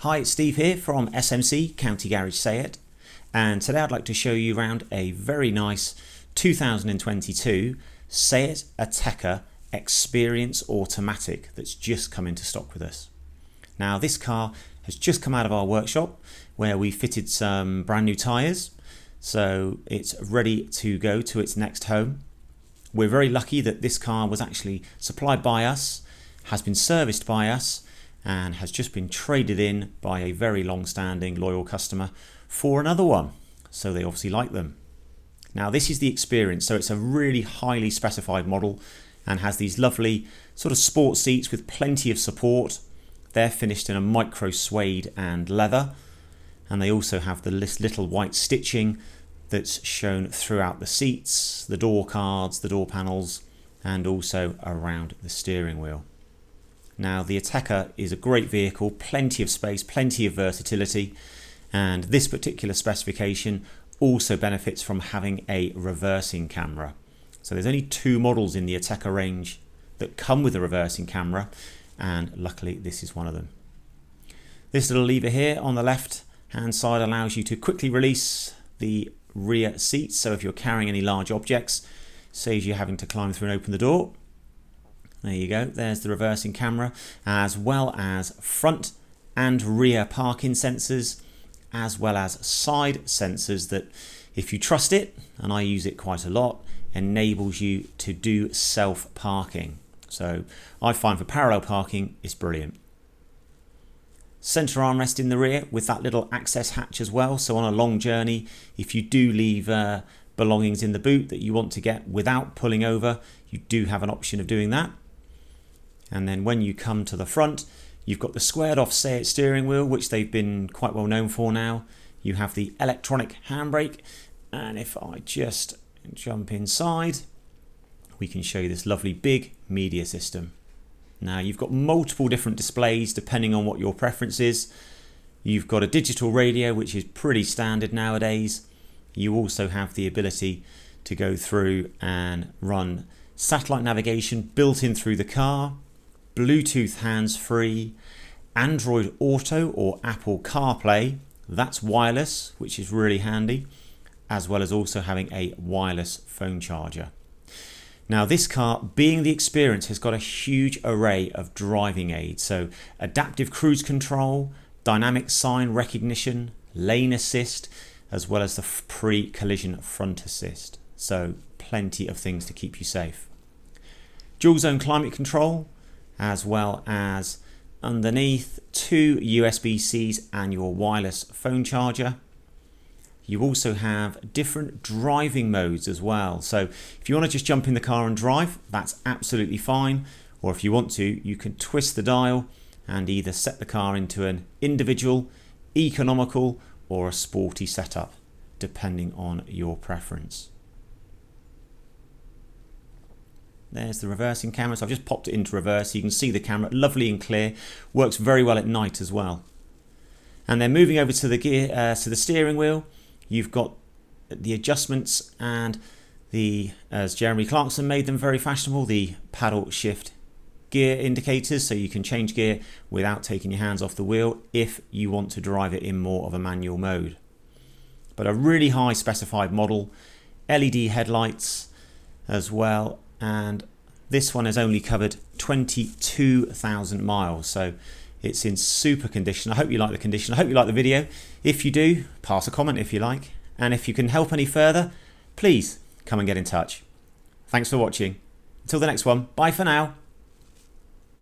Hi, it's Steve here from SMC County Garage SEAT, and today I'd like to show you around a very nice 2022 SEAT Ateca Experience Automatic that's just come into stock with us. Now this car has just come out of our workshop where we fitted some brand new tyres, so it's ready to go to its next home. We're very lucky that this car was actually supplied by us, has been serviced by us, and has just been traded in by a very long-standing loyal customer for another one, so they obviously like them. Now this is the Experience, so it's a really highly specified model and has these lovely sort of sport seats with plenty of support. They're finished in a micro suede and leather, and they also have the little white stitching that's shown throughout the seats, the door cards, the door panels, and also around the steering wheel. Now the Ateca is a great vehicle, plenty of space, plenty of versatility, and this particular specification also benefits from having a reversing camera. So there's only two models in the Ateca range that come with a reversing camera, and luckily this is one of them. This little lever here on the left hand side allows you to quickly release the rear seats, so if you're carrying any large objects, saves you having to climb through and open the door. There you go, there's the reversing camera, as well as front and rear parking sensors, as well as side sensors that, if you trust it, and I use it quite a lot, enables you to do self-parking. So I find for parallel parking, it's brilliant. Centre armrest in the rear with that little access hatch as well, so on a long journey, if you do leave belongings in the boot that you want to get without pulling over, you do have an option of doing that. And then when you come to the front, you've got the squared off SEAT steering wheel, which they've been quite well known for now. You have the electronic handbrake, and if I just jump inside, we can show you this lovely big media system. Now you've got multiple different displays depending on what your preference is. You've got a digital radio, which is pretty standard nowadays. You also have the ability to go through and run satellite navigation built in through the car, Bluetooth hands-free, Android Auto or Apple CarPlay, that's wireless, which is really handy, as well as also having a wireless phone charger. Now this car, being the Experience, has got a huge array of driving aids, so adaptive cruise control, dynamic sign recognition, lane assist, as well as the pre-collision front assist, so plenty of things to keep you safe. Dual zone climate control, as well as underneath 2 USB-Cs and your wireless phone charger. You also have different driving modes as well, so if you want to just jump in the car and drive, that's absolutely fine, or if you want to, you can twist the dial and either set the car into an individual, economical or a sporty setup, depending on your preference. There's the reversing camera, so I've just popped it into reverse so you can see the camera, lovely and clear, works very well at night as well. And then moving over to the gear, to the steering wheel, you've got the adjustments and the, as Jeremy Clarkson made them very fashionable, the paddle shift gear indicators, so you can change gear without taking your hands off the wheel if you want to drive it in more of a manual mode. But a really high specified model, LED headlights as well, and this one has only covered 22,000 miles, so it's in super condition. I hope you like the condition. I hope you like the video. If you do, pass a comment if you like, and if you can help any further, please come and get in touch. Thanks for watching. Until the next one, bye for now.